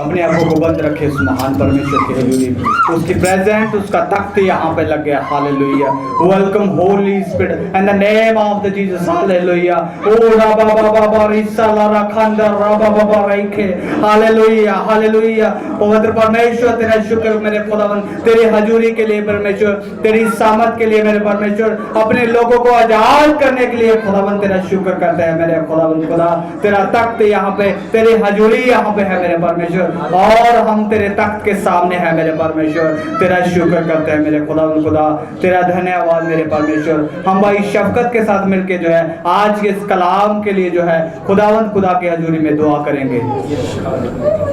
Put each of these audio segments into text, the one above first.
अपने आंखों को बंद रखे उस महान परमेश्वर के हजूरी में, उसकी प्रेजेंट, उसका तख्त यहाँ पे लग गया। Hallelujah, welcome holy spirit in the name of the Jesus. Hallelujah, oh राबा बाबा बारिसा लारा खंडा राबा बाबा रखे। हालेलुया हालेलुया, पवित्र परमेश्वर तेरा शुक्र मेरे खुदावन, तेरी हजूरी के लिए परमेश्वर, तेरी सामत के लिए मेरे परमेश्वर, अपने लोगों को आजाद करने के लिए खुदावन तेरा शुक्र करते हैं मेरे खुदावन। खुदा तेरा तख्त यहाँ पे, तेरी हजूरी यहाँ पे है मेरे परमेश्वर, और हम तेरे तख्त के सामने हैं मेरे परमेश्वर। तेरा शुक्र करते हैं मेरे खुदावन। खुदा तेरा धन्यवाद मेरे परमेश्वर। हम भाई शफकत के साथ मिलके जो है आज के इस कलाम के लिए जो है खुदावंद खुदा की हजूरी में दुआ करेंगे।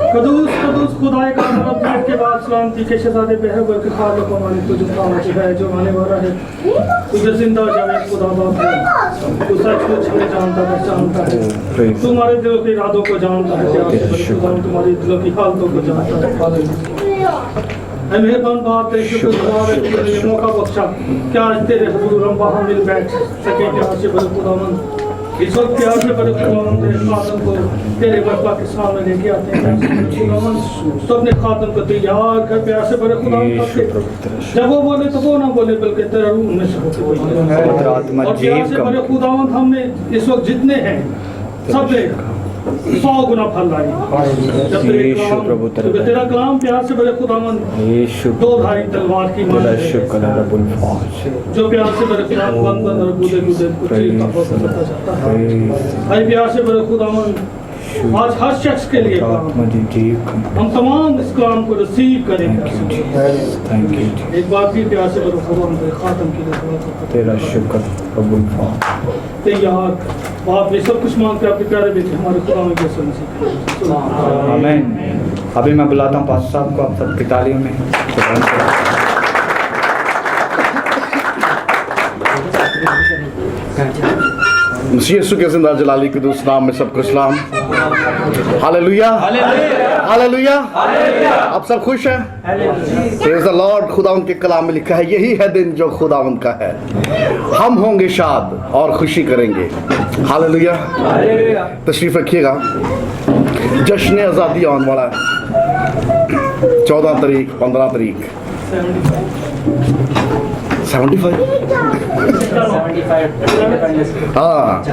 कदूस कदूस खुदाए का रब बैठ के बाद सलामती के शहजादे बेहबर के खालिक को मालिक तुझे तामची है जो आने वाला है, तुझे जिंदा जावेद खुदा बाप है, तू सचमुच हमें जानता पहचानता है, तू हमारे दिलों के इरादों को जानता है, तुम्हारे दिलों की हालतों को जानता है। ऐ मेहरबान बाप तेरे शुक्रगुजार है कि ये मौका बख्शा क्या आज तेरे हुजूर हम वहाँ मिल बैठ सके। प्यार से बड़े खुदावंद इस वक्त प्यार से बड़े खुदावंद तेरे खातम को तेरे बरपा के सामने लेके आते हैं खुदावंद, तो अपने खातम को तैयार कर प्यार से बड़े खुदावंद, जब वो बोले तो वो ना बोले बल्कि तेरा रूह में से होके बोले। और प्यार से बड़े खुदावंद हमने इस वक्त जितने हैं सब ले 100 गुना फल लाए। जब तेरा कलाम प्यार से बड़े खुदावंद दो धारी तलवार की मार जो प्यार से बड़े खुदावंद और कूदे कूदे कुछ चीज का फैसला करता जाता है। ऐ प्यार से बड़े खुदावंद आज हर शख्स के लिए हम तमाम इस कलाम को रिसीव करेंगे। एक बार भी प्यार से बड़े खुदावंद खातम के लिए तेरा शुक्र कबूल तैयार आप ये सब कुछ मांगते आपके प्यारे बेटे हमारे खुदा में कैसे नसीब। आमीन। अभी मैं बुलाता हूँ पास्टर साहब को, आप सबकी तालियों में। मसीह यीशु के जिंदा जलाली के दुरूस्त नाम में सबको सलाम। Hallelujah hallelujah. आप सब खुश हैं? Praise the Lord. खुदावंद के कलाम में लिखा है यही है दिन जो खुदावंद का है, हम होंगे शाद और खुशी करेंगे। हालेलुया। तशरीफ रखिएगा। जश्न आज़ादी आने वाला है 14 तारीख 15 तारीख 75 हाँ।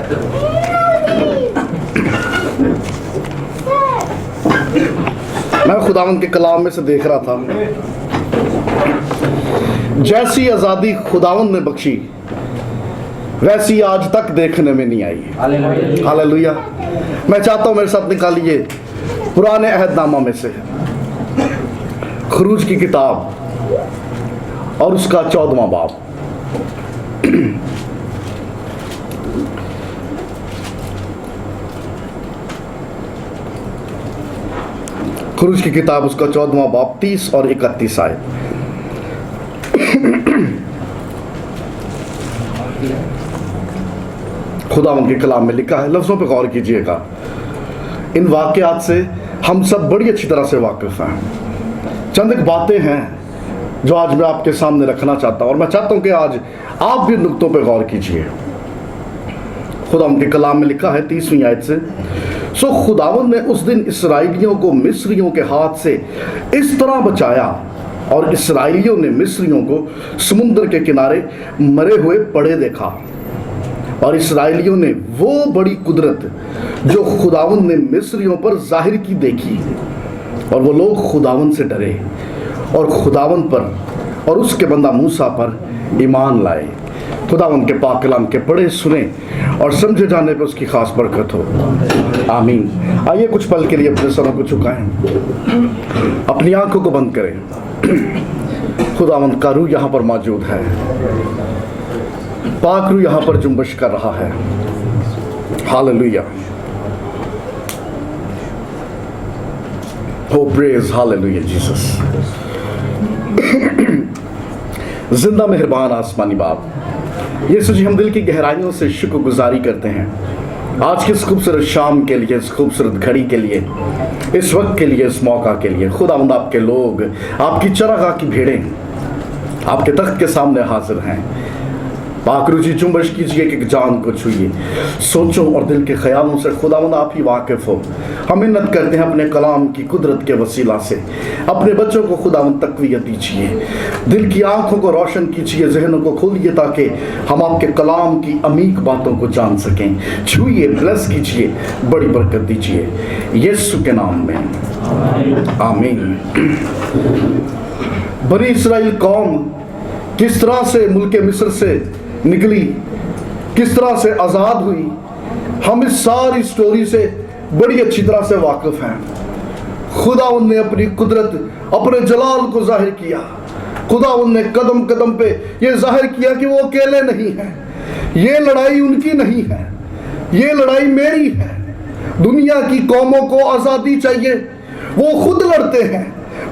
मैं खुदावंद के कलाम में से देख रहा था, जैसी आज़ादी खुदावंद ने बख्शी वैसी आज तक देखने में नहीं आई। हालेलुया। मैं चाहता हूं मेरे साथ निकालिए पुराने अहदनामा में से खरूज की किताब और उसका 14वां बाब। खरूज की किताब उसका 14वां बाब 30 और 31 आयत। खुदावंद के कलाम में लिखा है, लफ्जों पे गौर कीजिएगा। इन वाकयात से हम सब बड़ी अच्छी तरह से वाकिफ हैं। चंद एक बातें हैं जो आज मैं आपके सामने रखना चाहता हूं, और मैं चाहता हूं कि आज आप भी नुक्तों पे गौर कीजिए। खुदावंद के कलाम में लिखा है 30वीं आयत से, सो खुदावंद ने उस दिन इसराइलियों को मिस्रियों के हाथ से इस तरह बचाया, और इसराइलियों ने मिस्रियों को समुद्र के किनारे मरे हुए पड़े देखा। और इसराइलियों ने वो बड़ी कुदरत जो खुदावंद ने मिस्रियों पर जाहिर की देखी, और वो लोग खुदावंद से डरे और खुदावंद पर और उसके बंदा मूसा पर ईमान लाए। खुदावंद के पाक कलाम के पढ़े सुने और समझे जाने पर उसकी खास बरकत हो। आमीन। आइए कुछ पल के लिए अपने सरों को झुकाएं, अपनी आंखों को बंद करें। खुदावंद का रूह यहाँ पर मौजूद है, पाक रूह यहाँ पर जुम्बश कर रहा है। हालेलुया। हो प्रेज हालेलुया जीसस। जिंदा मेहरबान आसमानी बाप, यीशु जी हम दिल की गहराइयों से शुक्रगुजारी करते हैं आज की इस खूबसूरत शाम के लिए, इस खूबसूरत घड़ी के लिए, इस वक्त के लिए, इस मौका के लिए। खुदावंद आपके लोग, आपकी चरागाह की भेड़ें आपके तख्त के सामने हाजिर हैं। पाकरुचि चुंबश कीजिए कि जान को छूइए, सोचों और दिल के ख्यालों से खुदावंद आप ही वाकिफ हो। हम मिन्नत करते हैं अपने कलाम की कुदरत के वसीला से अपने बच्चों को खुदावंद तक़वियत दीजिए, दिल की आंखों को रोशन कीजिए, जहनों को खोलिए ताकि हम आपके कलाम की अमीक बातों को जान सकें। छूइए, ब्लेस कीजिए, बड़ी बरकत दीजिए, यीशु के नाम में आमीन। बनी इस्राएल कौम किस तरह से मुल्क मिस्र से निकली, किस तरह से आज़ाद हुई, हम इस सारी स्टोरी से बड़ी अच्छी तरह से वाकिफ हैं। खुदावंद ने अपनी कुदरत, अपने जलाल को जाहिर किया। खुदावंद ने कदम कदम पे ये जाहिर किया कि वो अकेले नहीं हैं, ये लड़ाई उनकी नहीं है, ये लड़ाई मेरी है। दुनिया की कौमों को आज़ादी चाहिए, वो खुद लड़ते हैं,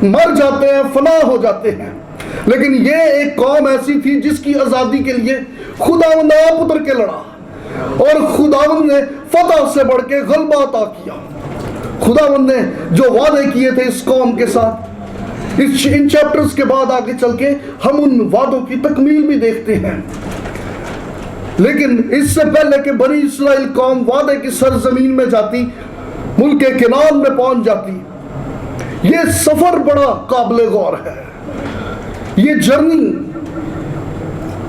मर जाते हैं, फना हो जाते हैं, लेकिन ये एक कौम ऐसी थी जिसकी आज़ादी के लिए खुदावंद आप उतर के लड़ा और खुदावंद ने फतह से बढ़ के गलबा अता किया। खुदावंद ने जो वादे किए थे इस कौम के साथ, इन चैप्टर्स के बाद आगे चल के हम उन वादों की तकमील भी देखते हैं। लेकिन इससे पहले कि बनी इस्राएल कौम वादे की सरजमीन में जाती, मुल्क किनान में पहुंच जाती, ये सफर बड़ा काबिल गौर है। ये जर्नी,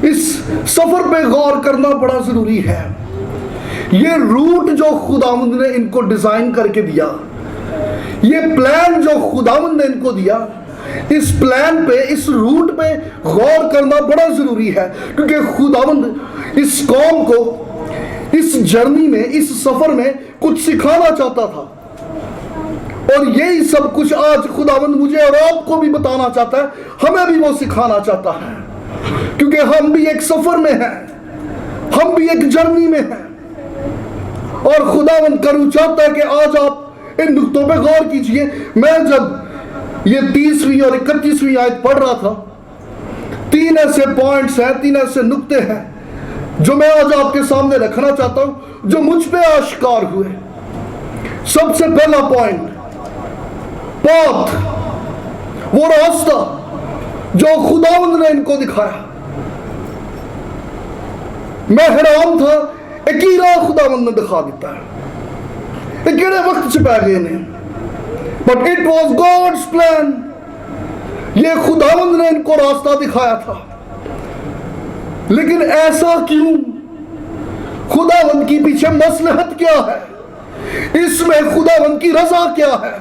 इस सफर पे गौर करना बड़ा जरूरी है। ये रूट जो खुदावंद ने इनको डिजाइन करके दिया, ये प्लान जो खुदावंद ने इनको दिया, इस प्लान पे, इस रूट पे गौर करना बड़ा जरूरी है, क्योंकि खुदावंद इस कौम को इस जर्नी में, इस सफर में कुछ सिखाना चाहता था। और यही सब कुछ आज खुदावंद मुझे और आपको भी बताना चाहता है, हमें भी वो सिखाना चाहता है, क्योंकि हम भी एक सफर में हैं, हम भी एक जर्नी में हैं। और खुदावंद करूं चाहता है कि आज आप इन नुक्तों पे गौर कीजिए। मैं जब ये 30वीं और 31वीं आयत पढ़ रहा था, 3 ऐसे पॉइंट्स हैं, 3 ऐसे नुक्ते हैं जो मैं आज आपके सामने रखना चाहता हूं, जो मुझ पे आश्कार हुए। सबसे पहला पॉइंट, पाथ, वो रास्ता जो खुदावंद ने इनको दिखाया। मैं हैरान था, एक ही राह खुदावंद ने दिखा देता है, एक केड़े वक्त च पै गए ने, but it was God's plan. ये खुदावंद ने इनको रास्ता दिखाया था। लेकिन ऐसा क्यों? खुदावंद की पीछे मसलहत क्या है, इसमें खुदावंद की रजा क्या है?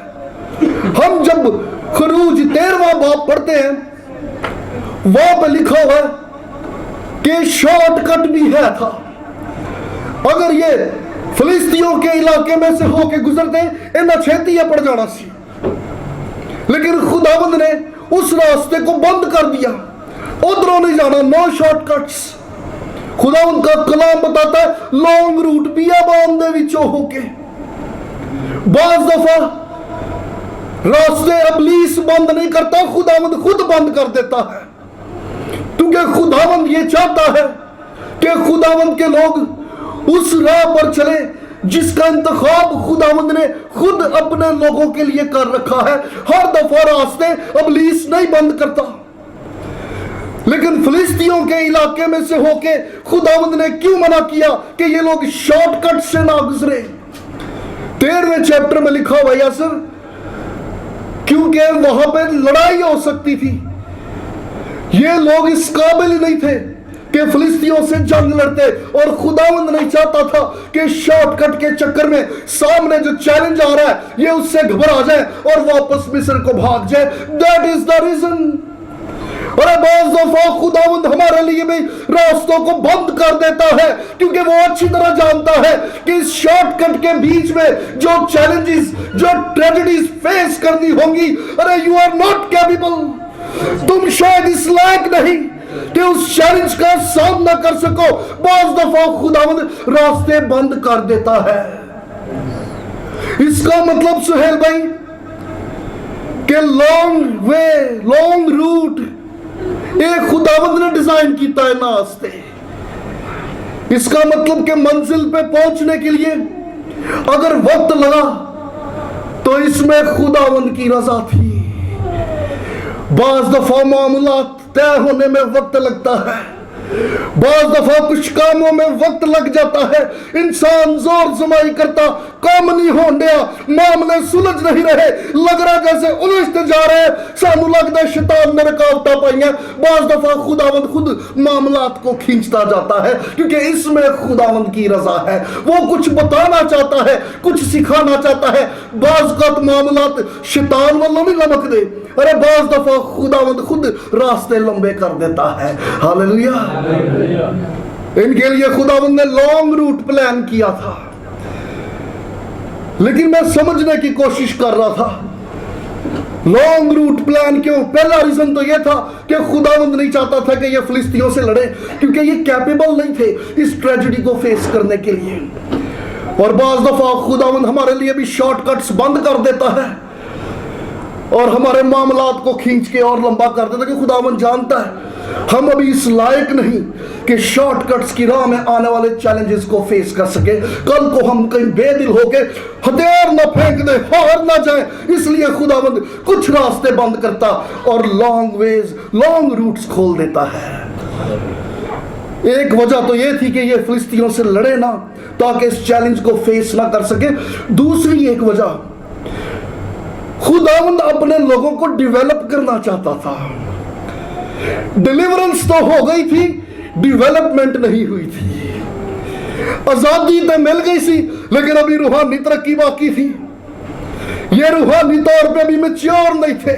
हम जब खरूज 13वां बाब पढ़ते हैं, वहां पर लिखा हुआ है कि शॉर्टकट भी है था। अगर ये फिलिस्तियों के इलाके में से होके गुजरते, इन्हें छेती पड़ जाना सी, लेकिन खुदावंद ने उस रास्ते को बंद कर दिया, उधरों नहीं जाना, नो शॉर्टकट्स। खुदावंद का कलाम बताता है लॉन्ग रूट बियाबान दे विचों होके। बाज दफा रास्ते अबलीस बंद नहीं करता, खुदावंद खुद बंद कर देता है, क्योंकि खुदावंद ये चाहता है कि खुदावंद के लोग उस राह पर चले जिसका इंतखाब खुदावंद ने खुद अपने लोगों के लिए कर रखा है। हर दफा रास्ते अबलीस नहीं बंद करता, लेकिन फिलिस्तियों के इलाके में से होके खुदावंद ने क्यों मना किया कि ये लोग शॉर्टकट से ना गुजरे? 13वें चैप्टर में लिखा हुआ यासर, क्योंकि वहां पे लड़ाई हो सकती थी। ये लोग इस काबिल नहीं थे कि फिलिस्तियों से जंग लड़ते, और खुदावंद नहीं चाहता था कि शॉर्टकट के चक्कर में सामने जो चैलेंज आ रहा है ये उससे घबरा जाए और वापस मिस्र को भाग जाए। That is the reason. और बहुत दफा खुदावंद हमारे लिए भी रास्तों को बंद कर देता है, क्योंकि वो अच्छी तरह जानता है कि इस शॉर्टकट के बीच में जो चैलेंजेस, जो ट्रेजेडीज फेस करनी होंगी, अरे यू आर नॉट कैपेबल, तुम शायद इस लायक नहीं कि उस चैलेंज का सामना कर सको। बहुत दफा खुदावंद रास्ते बंद कर देता है। इसका मतलब सुहेल भाई कि लॉन्ग वे, लॉन्ग रूट एक खुदावंद ने डिजाइन किया है नास्ते। इसका मतलब कि मंजिल पे पहुंचने के लिए अगर वक्त लगा तो इसमें खुदावंद की रजा थी। बाज दफा मामला तय होने में वक्त लगता है, बाज़ दफा कुछ कामों में वक्त लग जाता है, इंसान जोर जमाई करता, काम नहीं होने, मामले सुलझ नहीं रहे, लग रहा जैसे उलझते जा रहे, सानू लगता है शैतान ने रुकावटां पाईयां। बाज़ दफा खुदावंद खुद मामलात को खींचता जाता है, क्योंकि इसमें खुदावंद की रजा है। वो कुछ बताना चाहता है, कुछ सिखाना चाहता है। बाज़ का मामलात शैतान वालों नहीं लमकदे, अरे बाज़ दफा खुदावंद खुद रास्ते लंबे कर देता है। हालेलुया। इनके लिए खुदावंद ने लॉन्ग रूट प्लान किया था, लेकिन मैं समझने की कोशिश कर रहा था लॉन्ग रूट प्लान क्यों। पहला रीजन तो यह था कि खुदावंद नहीं चाहता था कि ये फिलिस्तीनियों से लड़े, क्योंकि ये कैपेबल नहीं थे इस ट्रेजेडी को फेस करने के लिए। और बाज़ दफा खुदावंद हमारे लिए भी शॉर्टकट्स बंद कर देता है और हमारे मामलात को खींच के और लंबा कर देता है, कि खुदावंद जानता है हम अभी इस लायक नहीं कि शॉर्टकट्स की राह में आने वाले चैलेंजेस को फेस कर सके। कल को हम कहीं बेदिल होके हथियार ना फेंक दे, हार ना जाए, इसलिए खुदावंद कुछ रास्ते बंद करता और लॉन्ग वेज, लॉन्ग रूट्स खोल देता है। एक वजह तो यह थी कि ये फिलिस्तीनियों से लड़े ना, ताकि इस चैलेंज को फेस ना कर सके। दूसरी एक वजह, खुदावंद अपने लोगों को डेवलप करना चाहता था। डिलीवरेंस तो हो गई थी, डेवलपमेंट नहीं हुई थी। आजादी तो मिल गई सी, लेकिन अभी रूहानी तरक्की बाकी थी। ये रूहानी तौर पे भी मैच्योर नहीं थे।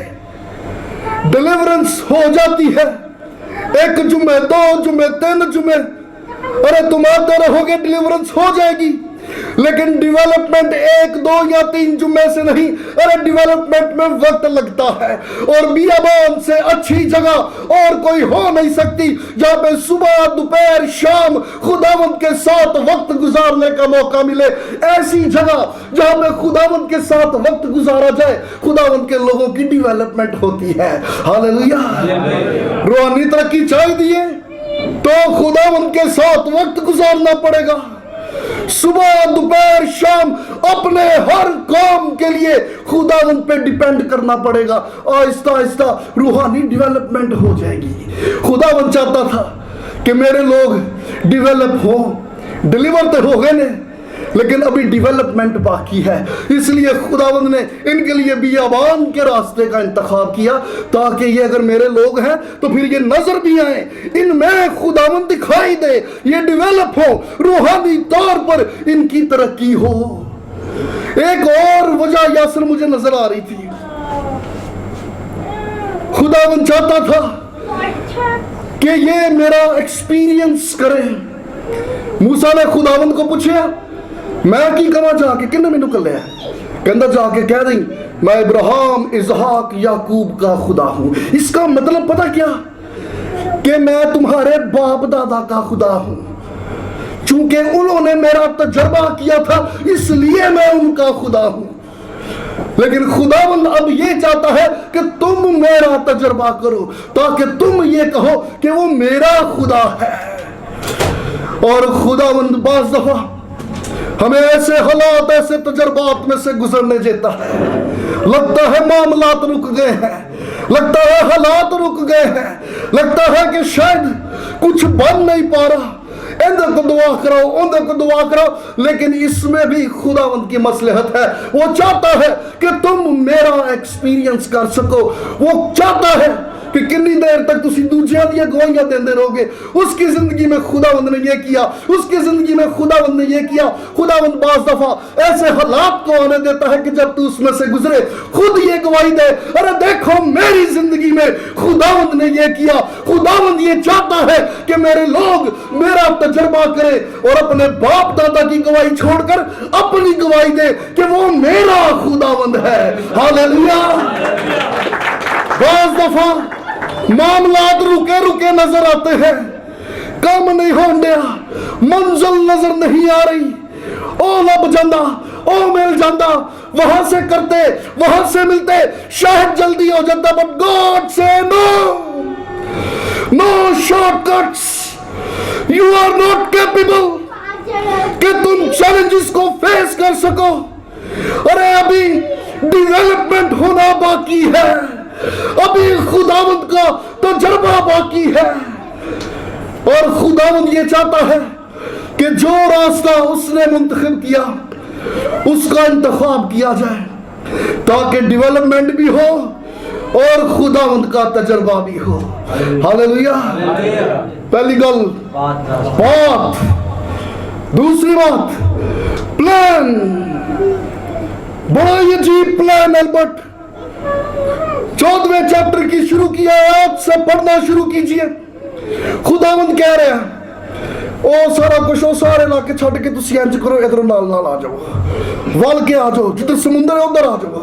डिलीवरेंस हो जाती है, 1 जुमे, 2 जुमे, 3 जुमे, अरे तुम आते रहोगे, डिलीवरेंस हो जाएगी। लेकिन डेवलपमेंट 1, 2 या 3 जुम्मे से नहीं, अरे डेवलपमेंट में वक्त लगता है। और बियाबान से अच्छी जगह और कोई हो नहीं सकती, जहां पे सुबह, दोपहर, शाम खुदावंद के साथ वक्त गुजारने का मौका मिले। ऐसी जगह जहां पे खुदावंद के साथ वक्त गुजारा जाए, खुदावंद के लोगों की डेवलपमेंट होती है। हालेलुया। रूहानी तरक्की चाहिए तो खुदावंद के साथ वक्त गुजारना पड़ेगा। सुबह, दोपहर, शाम अपने हर काम के लिए खुदावंद पे डिपेंड करना पड़ेगा। आहिस्ता आहिस्ता रूहानी डेवलपमेंट हो जाएगी। खुदावंद चाहता था कि मेरे लोग डेवलप हो, डिलीवर तो हो गए ने, लेकिन अभी डेवलपमेंट बाकी है। इसलिए खुदावंद ने इनके लिए बियाबान के रास्ते का इंतखाब किया, ताकि ये अगर मेरे लोग हैं तो फिर ये नजर भी आए, इनमें खुदावंद दिखाई दे, ये डेवलप हो, रूहानी तौर पर इनकी तरक्की हो। एक और वजह यासर मुझे नजर आ रही थी, खुदावंद चाहता था कि ये मेरा एक्सपीरियंस करे। मूसा ने खुदावंद को पूछा, मैं की कमा जाके किन्ने मैनू कल्लिया? कहंदा जाके कह दी मैं इब्राहिम, इसहाक, याकूब का खुदा हूं। इसका मतलब पता क्या, कि मैं तुम्हारे बाप दादा का खुदा हूं। चूंकि उन्होंने मेरा तजर्बा किया था, इसलिए मैं उनका खुदा हूं। लेकिन खुदावंद अब ये चाहता है कि तुम मेरा तजर्बा करो, ताकि तुम ये कहो कि वो मेरा खुदा है। और खुदावंद बाज़ दफा हमें ऐसे हालात, ऐसे तजर्बात में से गुजरने देता है, लगता है मामलात रुक गए हैं, लगता है हालात रुक गए हैं, लगता है कि शायद कुछ बन नहीं पा रहा, इधर को दुआ करो, उधर को दुआ करो। लेकिन इसमें भी खुदावंद की मसलहत है। वो चाहता है कि तुम मेरा एक्सपीरियंस कर सको। वो चाहता है कि कितनी देर तक तुसी दूसरियां दी गवाहियां देंदे रहोगे। उसकी जिंदगी में खुदावंद ने ये किया, उसकी जिंदगी में खुदावंद ने ये किया। खुदावंद बाज़ दफा ऐसे हालात को आने देता है कि जब तू उसमें से गुजरे, खुद ये गवाही दे, अरे देखो मेरी जिंदगी में खुदावंद ने ये किया। खुदावंद ये चाहता है कि मेरे लोग मेरा तजर्बा करें और अपने बाप दादा की गवाही छोड़कर अपनी गवाही दे कि वो मेरा खुदावंद है। हालेलुया। बाज़ दफा मामलात रुके रुके नजर आते हैं, काम नहीं होने, मंजिल नजर नहीं आ रही, ओ लब जाना, ओ मिल जाता, वहां से करते, वहां से मिलते, शायद जल्दी हो जाता, बट गॉड से no, no shortcuts. You are not capable कि तुम चैलेंजेस को फेस कर सको। अरे अभी डेवलपमेंट होना बाकी है, अभी खुदावंद का तजर्बा बाकी है। और खुदावंद ये चाहता है कि जो रास्ता उसने मुंतखब किया उसका इंतखाब किया जाए, ताकि डेवलपमेंट भी हो और खुदावंद का तजर्बा भी हो। हालेलुया। पहली गल बात। दूसरी बात प्लान। बड़ा ही अजीब प्लान अल्बर्ट 14वें चैप्टर की शुरू किया, आज से पढ़ना शुरू कीजिए। खुदावंद कह रहे हैं ओ सारा कुछ ओ सारे इलाके छड़ के तुम इंज करो, इधर नाल नाल आ जाओ, वल के आ जाओ, जिधर समुंदर है उधर आ जाओ।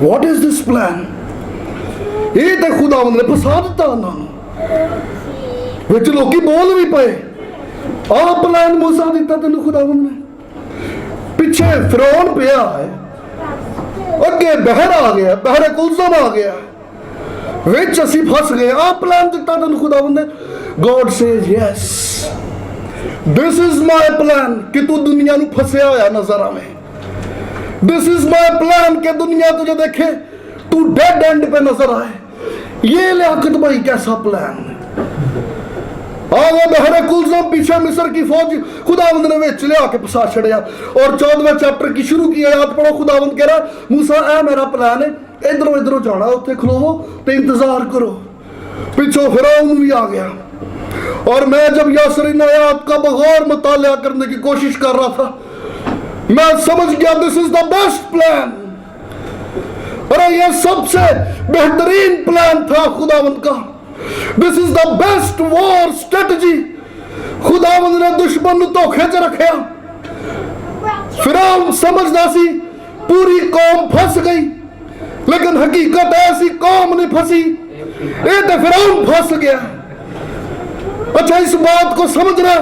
What is this plan? ये तो खुदावंद ने फसा दिता उन्होंने, विच लोकी बोल भी पे आ प्लान मूसा दिता तेन खुदावंद ने। पीछे फिरौन पिया है, अगे बहर आ गया, बहरे कुलज़म आ गया, विच असी फस गए। आ प्लान दिता तेन खुदावंद ने। God says yes, this is my plan कि तू दुनिया नू फसया होया नजर आवे। दिस इज माय प्लान कि दुनिया तुझे देखे, तू डेड एंड पे नजर आए। ये लियाकत भाई कैसा प्लान। आगे बहरे कुलज़म, पीछे मिस्र की फौज खुदावंद ने विच लिया के फसा छड़िया। और 14वें चैप्टर की शुरू की आयत पढ़ो। खुदावंद कह रहा मूसा ऐ मेरा प्लान है, इधरों इधरों जाना, उत्थे खलोवो ते इंतजार करो। पिछो फिरौन भी आ गया। और मैं जब यासरीन आयत का बगौर मुतालिया करने की कोशिश कर रहा था, मैं समझ गया this is the best plan. अरे ये सबसे बेहतरीन प्लान था खुदावंद का। This is the best war strategy. खुदावंद ने दुश्मन नू धोखे च रखा। फिरौन समझदा सी पूरी कौम फंस गई, लेकिन हकीकत ऐसी कौम नहीं फंसी, ये तो फिरौन फंस गया। अच्छा, इस बात को समझना,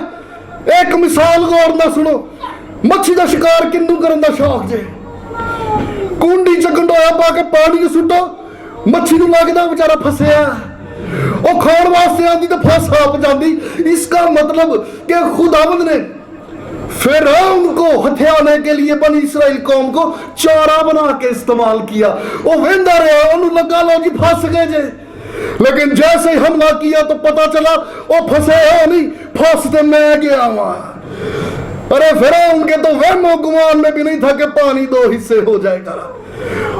एक मिसाल गौर ना सुनो। मच्छी का शिकार किन्नू करन दा शौक जे, कुंडी च गंडोया पा के पानी सुटो, मच्छी नू लगदा बेचारा फसया, वो खाण वास्ते आंदी तो फस आप जाती। इसका मतलब कि खुदावंद ने फिरौन को हथियाने के लिए बनी इसराइल कौम को चारा बना के इस्तेमाल किया। वो वेंदा रहा, उन्होंने लगा लो जी फंस गए जे, लेकिन जैसे ही हमला किया तो पता चला वो फंसे हो नहीं, फंसते मैं गया वहां। अरे फिरौन के तो वहमो गुमान में भी नहीं था कि पानी दो हिस्से हो जाएगा।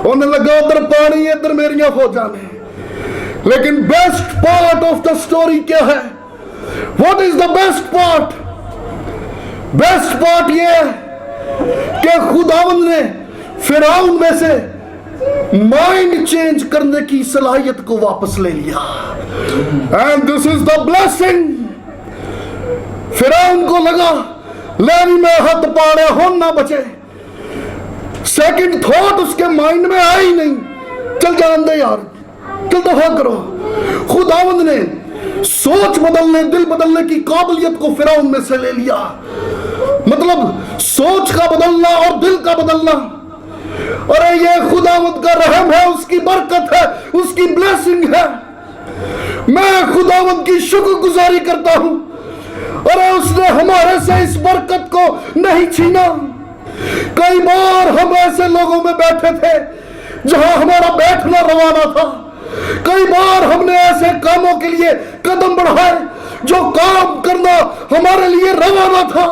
उन्हें लगा उधर पानी, इधर मेरिया फौजा ने। लेकिन best part of the story क्या है? What is the best part? Best part ये है कि खुदावंद ने फिरौन में से माइंड चेंज करने की सलाहियत को वापस ले लिया। And this is the blessing. फिरौन को लगा लेनी में हाथ पाड़े हो ना बचे। सेकंड थॉट उसके माइंड में आई नहीं, चल जान दे यार, चल दफा करो। खुदावंद ने सोच बदलने, दिल बदलने की काबिलियत को फिरौन में से ले लिया। मतलब सोच का बदलना और दिल का बदलना। अरे ये खुदावंद का रहम है, उसकी बरकत है, उसकी ब्लेसिंग है। मैं खुदावंद की शुक्रगुजारी करता हूं। अरे उसने हमारे से इस बरकत को नहीं छीना। कई बार हम ऐसे लोगों में बैठे थे जहां हमारा बैठना रवाना था। कई बार हमने ऐसे कामों के लिए कदम बढ़ाए जो काम करना हमारे लिए रवाना था।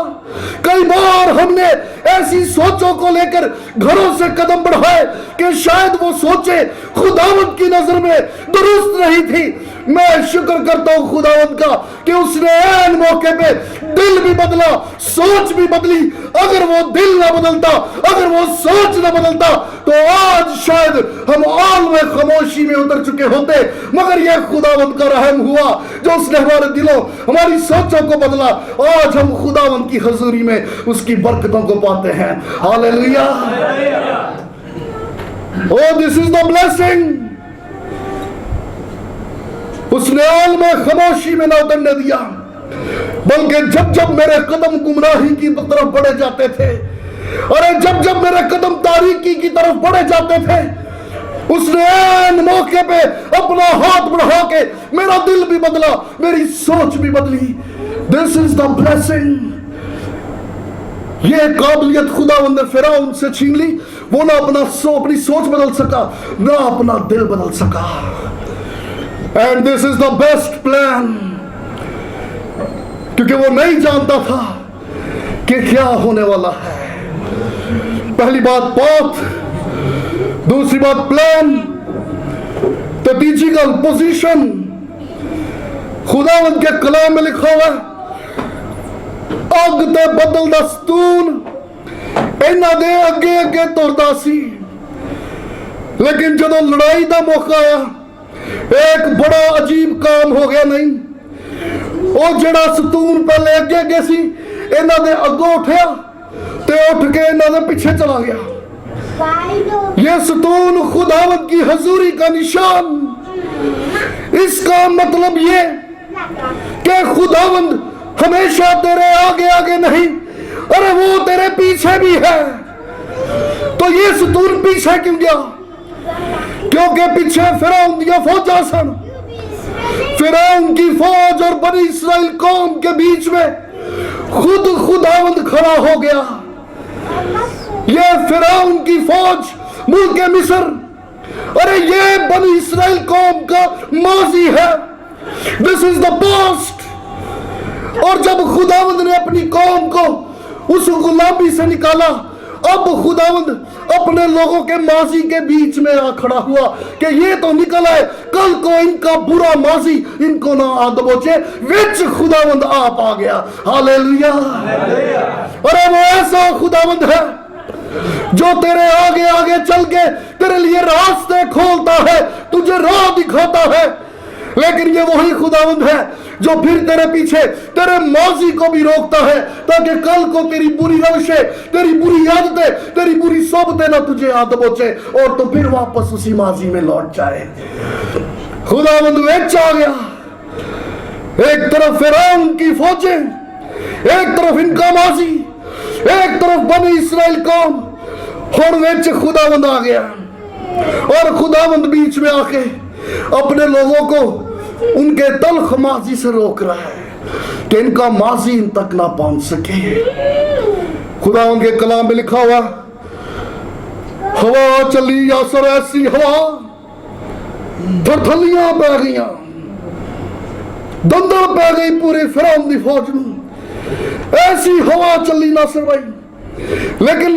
कई बार हमने ऐसी सोचों को लेकर घरों से कदम बढ़ाए कि शायद वो सोचे खुदावंद की नजर में दुरुस्त नहीं थी। मैं शुक्र करता हूं खुदावंद का कि उसने ऐन मौके पे दिल भी बदला, सोच भी बदली। अगर वो दिल ना बदलता, अगर वो सोच ना बदलता, तो आज शायद हम आल में खामोशी में उतर चुके होते। मगर यह खुदावंद का रहम हुआ जो उसने हमारे दिलों, हमारी सोचों को बदला। आज हम खुदावंद की हजूरी में उसकी बरकतों को पाते हैं। Hallelujah. Oh, this is the blessing. उसने आल में खामोशी में ना उतरने दिया, बल्कि जब जब मेरे कदम गुमराही की तरफ बढ़े जाते थे, अरे जब जब मेरे कदम तारीकी की तरफ बढ़े जाते थे, उसने ऐन मौके पे अपना हाथ बढ़ा के मेरा दिल भी बदला, मेरी सोच भी बदली। This is the blessing. ये काबिलियत खुदावंद ने फिरौन से छीन ली। वो ना अपनी सोच बदल सका, ना अपना दिल बदल सका। And this is the best plan. क्योंकि वो नहीं जानता था कि क्या होने वाला है। पहली बात पॉथ, दूसरी बात प्लान, तो तीसरी गल पोजीशन। खुदावंद के कलाम में लिखा हुआ अग ते बदल दा सतून इन्हां दे अगे अगे तुरदा सी, लेकिन जदों लड़ाई का मौका आया एक बड़ा अजीब काम हो गया। नहीं, वो जड़ा सतून पहले अगे अगे सी इन्हां दे अगों उठया ते उठ के इन्हां दे पीछे चला गया। ये सतून खुदावंद की हजूरी का निशान। इसका मतलब ये कि खुदावंद हमेशा तेरे आगे आगे नहीं, अरे वो तेरे पीछे भी है। तो ये सतून पीछे क्यों गया? क्योंकि पीछे फिरौन दी फौजां सन। फिरौन की फौज और बनी इस्राएल कौम के बीच में खुद खुदावंद खड़ा हो गया। ये फिरौन की फौज मुल्क मिस्र, अरे ये बनी इस्राएल कौम का माजी है। This is the past. और जब खुदावंद ने अपनी कौम को उस गुलामी से निकाला, अब खुदावंद अपने लोगों के माजी के बीच में आ खड़ा हुआ कि ये तो निकल आए, कल को इनका बुरा माजी इनको ना आ दबोचे। विच खुदावंद आप आ गया। हालेलुया। अरे वो ऐसा खुदावंद है जो तेरे आगे आगे चल के तेरे लिए रास्ते खोलता है, तुझे राह दिखाता है। लेकिन ये वही खुदावंद है जो फिर तेरे पीछे तेरे माजी को भी रोकता है, ताकि कल को तेरी बुरी रविशें, तेरी बुरी आदतें, तेरी बुरी सोबतें ना तुझे आ दबोचे और तो फिर वापस उसी माजी में लौट जाए। खुदावंद वेच आ गया। एक तरफ फिरौन की फौजें, एक तरफ इनका माजी, एक तरफ बनी इस्राएल कौम, और वेच खुदावंद आ गया। और खुदावंद बीच में आके अपने लोगों को उनके तल्ख माजी से रोक रहा है कि इनका माजी इन तक ना पहुंच सके। खुदावंद के कलाम में लिखा हुआ हवा चली यासर ऐसी हवा, थरथलियां पै गई, दंदल पै गई पूरे फिरौन दी फौज में। ऐसी हवा चली नासर भाई। लेकिन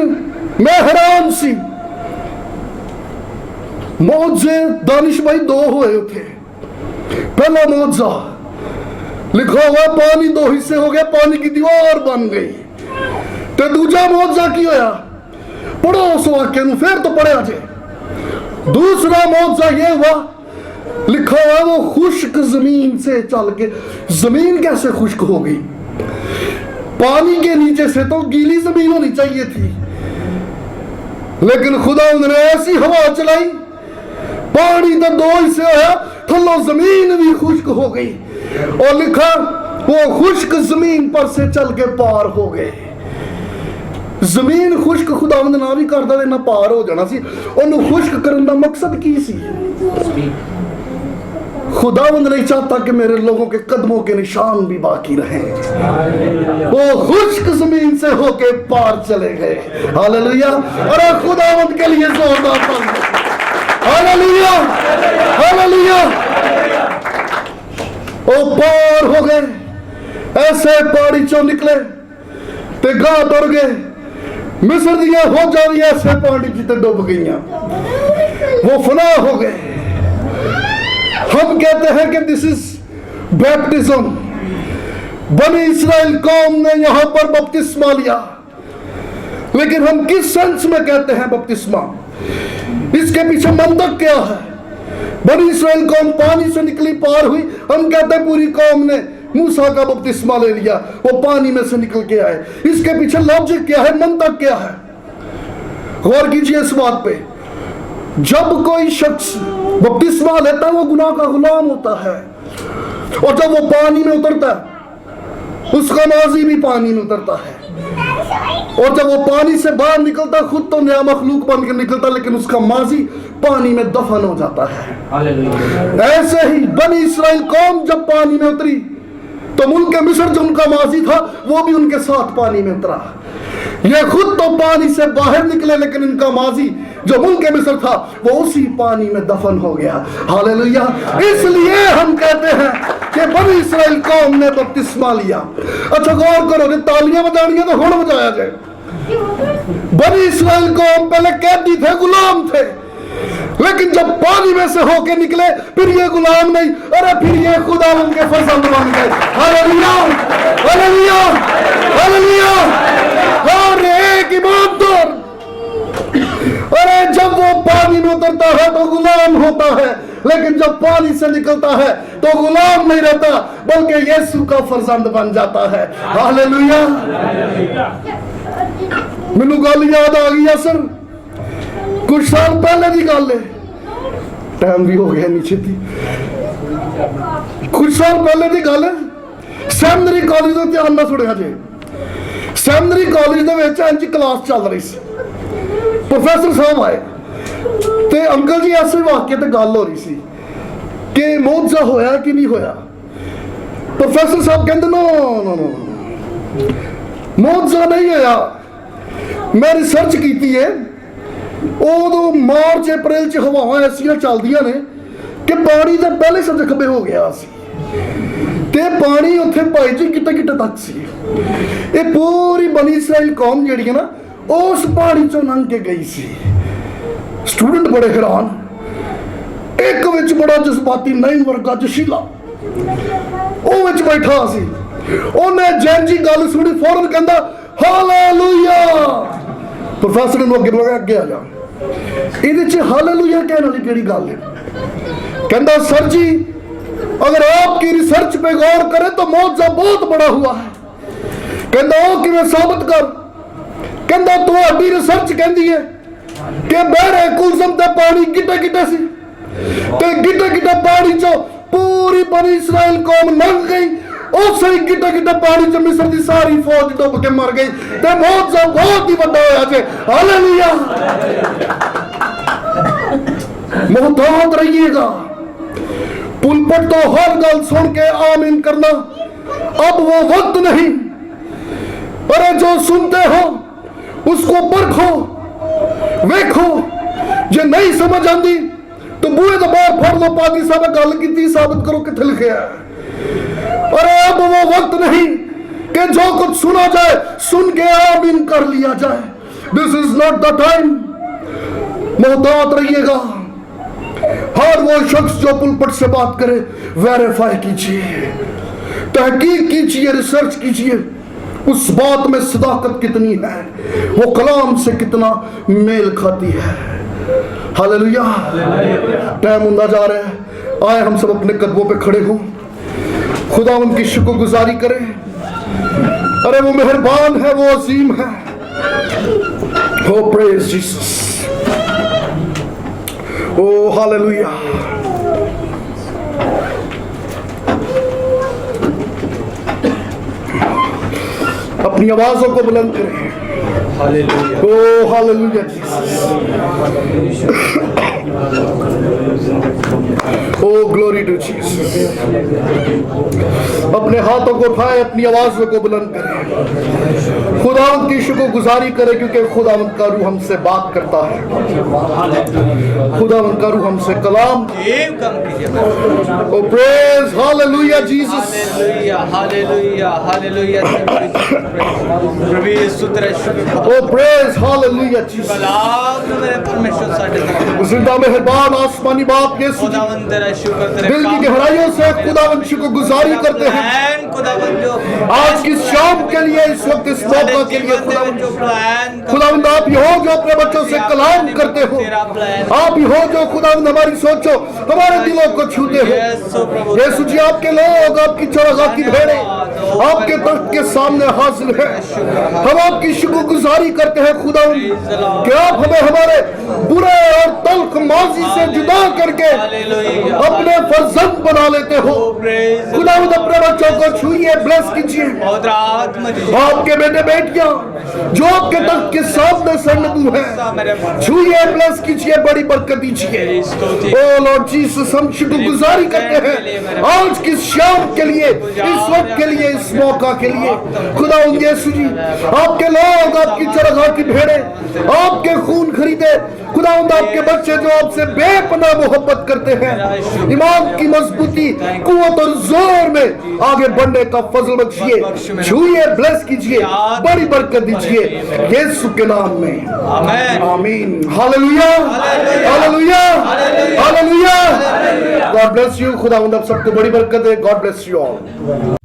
मैं हैरान सी, मौजे दानिश भाई दो हुए थे। पहला मौजा लिखा हुआ पानी दो हिस्से हो गए, पानी की दीवार बन गई। तो दूजा मौजा की होया, पढ़ो उस वाक्य में, फिर तो पढ़े आजे। दूसरा मौजा ये हुआ, लिखा हुआ वो खुश्क जमीन से चल के, जमीन कैसे खुश्क हो गई? पानी के नीचे से तो गीली जमीन होनी चाहिए थी, लेकिन खुदा ने ऐसी हवा चलाई, पानी तो दो हिस्से होया, थल्लो जमीन भी खुश्क हो गई। और लिखा वो खुश्क जमीन पर से चल के पार हो गए। जमीन खुश्क खुदावंद ना भी करदा ते ना पार हो जाना सी। ओनू खुश्क करन दा मकसद की सी? खुदावंद नहीं चाहता कि मेरे लोगों के कदमों के निशान भी बाकी रहें। वो खुश्क जमीन से होके पार चले गए। हालेलुया। अरे खुदावंद के लिए जोरदार ताली। Hallelujah, hallelujah. ओ पार हो गए, ऐसे पहाड़ी चो निकले ते गां तुर गए। मिस्र दियां फौजां भी ऐसे पानी जिते डूब गईयां, वो फना हो गए। हम कहते हैं कि दिस इज बैप्टिज्म। बनी इस्राएल कौम ने यहां पर बपतिस्मा लिया, लेकिन हम किस सेंस में कहते हैं बपतिस्मा? इसके पीछे मंतक क्या है? बनी इस्राएल कौम पानी से निकली, पार हुई, हम कहते हैं पूरी कौम ने मूसा का बपतिस्मा ले लिया, वो पानी में से निकल के आए। इसके पीछे लॉजिक क्या है, मंतक क्या है? गौर कीजिए इस बात पे। जब कोई शख्स बपतिस्मा लेता है वो गुनाह का गुलाम होता है, और जब वो पानी में उतरता है उसका माजी भी पानी में उतरता है, और जब वो पानी से बाहर निकलता खुद तो नया मखलूक बन के निकलता, लेकिन उसका माजी पानी में दफन हो जाता है। ऐसे ही बनी इस्राएल कौम जब पानी में उतरी तो मुल्क मिस्र जो उनका माजी था वो भी उनके साथ पानी में उतरा। ये खुद तो पानी से बाहर निकले, लेकिन इनका माजी जो मुल्क मिस्र था वो उसी पानी में दफन हो गया। हालेलुया। इसलिए हम कहते हैं कि बनी इसराइल कौम ने बपतिस्मा लिया। अच्छा गौर करो, तालियां बजानियां तो हुण बजाया जाए। बनी इसराइल कौम पहले कैदी थे, गुलाम थे, लेकिन जब पानी में से होके निकले फिर ये गुलाम नहीं, अरे फिर ये खुदा उनके फजल बन गए। Hallelujah, hallelujah, hallelujah. हर एक ईमानदार अरे जब वो पानी में उतरता है तो गुलाम होता है, लेकिन जब पानी से निकलता है तो गुलाम नहीं रहता बल्कि यीशु का फर्जंद बन जाता है। हालेलुया। मैनू गल याद आ गई सर, कुछ साल पहले की गल है, टाइम भी हो गया नीचे थी, कुछ साल पहले की गल है। सैमिनरी कॉलेज का ध्यान ना सुनिया जे, सैमिनरी कॉलेज के क्लास चल रही सी, प्रोफेसर साहब आए ते अंकल जी ऐसे वाक्य ते गल हो रही सी कि मुआवजा होया कि नहीं होया। प्रोफेसर साहब कहते नो नो नो मुआवजा नहीं होया, मैं रिसर्च की है, उदों मार्च अप्रैल च हवावां ऐसियां चलदियां ने कि पानी तो पहले सज्जे खब्बे हो गया सी ते पानी उत्थे भाई जी किते किते तक सी। ये पूरी बनी इसराइल कौम जिहड़ी है ना उस पहाड़ी चों लंघ के गई सी। स्टूडेंट बड़े हैरान, एक विच बड़ा जज्बाती नहीं वर्गा जशीला ਉਹ ਵਿੱਚ बैठा सी, उन्हें जैन जी गल सुनी फौरन कहंदा हालेलुया। प्रोफेसर ने अगे बोला अगे आ जा, ਇਹਦੇ ਚ हालेलुया कहने वाली केड़ी गल है? कहंदा सर जी अगर आपकी रिसर्च पे गौर करें तो मौजा बहुत बड़ा हुआ है। कहंदा ਉਹ ਕਿਵੇਂ साबित कर? कहंदा ਤੁਹਾਡੀ रिसर्च कहती है कि बहरे कुलसम ते पानी गिटे गिटे सी ते गिटे गिटे पानी चो पूरी बनी इसराइल कौम लंघ गई। उस ही गिटे गिटे पानी च मिस्र दी सारी फौज डुब के मर गई ते मौजा बहुत ही बड़ा होया जे। हालेलुया। मोहतात रहिएगा, पुलपट तो हर गल सुन के आमीन करना, अब वो वक्त नहीं। अरे जो सुनते हो उसको परखो, वेखो, जे नहीं समझ आती तो बूहे तो बाहर फड़ लो, पादी साहब गल की साबित करो किथे लिखे है। अरे अब वो वक्त नहीं कि जो कुछ सुना जाए सुन के आमीन कर लिया जाए। This is not the time. मोहतात रहिएगा। हर वो शख्स जो पुलपट से बात करे वेरीफाई कीजिए, तहकीक कीजिए, रिसर्च कीजिए उस बात में सदाकत कितनी है, वो कलाम से कितना मेल खाती है। हालेलुया। टाइम होता जा रहा है, आए हम सब अपने कदमों पे खड़े हों, खुदा उनकी शुक्रगुजारी करें। अरे वो मेहरबान है, वो अजीम है। Oh praise Jesus, oh hallelujah. अपनी आवाजों को बुलंद करें। Hallelujah, oh hallelujah Jesus, oh glory to Jesus. अपने हाथों को उठाए, अपनी आवाजों को बुलंद करें, खुदावंद की शुक्रगुजारी करें क्योंकि खुदावंद का रूह हमसे बात करता है, खुदावंद का रूह हमसे कलाम। Oh praise hallelujah Jesus, hallelujah, hallelujah, प्रभु यीशु तेरा शुक्र। Oh praise hallelujah Jesus. कलाम मेरे परमेश्वर साडे ते जिंदा मेहरबान आसमानी बाप यीशु, खुदावंद तेरा शुक्र, तेरे दिल की गहराइयों से खुदावंद शुक्रगुजारी करते हैं खुदावंद जो आज की शाम के लिए, इस वक्त इस मौका के लिए। खुदावंद आप ही हो जो अपने बच्चों से कलाम करते हो, आप ही हो जो खुदावंद हमारी सोचो, हमारे दिलों को छूते हो। यीशु जी आपके लोग, आपकी चरागाह की भेड़ें आपके तख्त के सामने हाजिर है। हम आपकी शुक्रगुजारी करते हैं खुदावंद कि आप हमें हमारे बुरे और तल्ख माजी से जुदा करके अपने फर्जंद बना लेते हो। खुदावंद अपने बच्चों को छूइए, ब्लेस कीजिए। आपके बेटे बेटियां जो आपके तख्त के सामने संगतु है, छूइए, ब्लेस कीजिए, बड़ी बरकत दीजिए। ओ लॉर्ड जीसस, हम शुक्रगुजारी करते हैं आज की शाम के लिए, इस वक्त के लिए, इस मौका के लिए। खुदा लोग यीशु जी, आपके लोग, आपकी चरगाह की भेड़े, आपके खून खरीदे खुदावंद, आपके बच्चे जो आपसे बेपनाह मोहब्बत करते हैं, ईमान की मजबूती, कुव्वत और जोर में आगे बढ़ने का फजल बख्शिए, छुइए, ब्लेस कीजिए, बड़ी बरकत दीजिए यीशु के नाम में, आमीन। Hallelujah, hallelujah, hallelujah. God bless you. खुदावंद आप सबको बड़ी बरकत दे। God bless you all.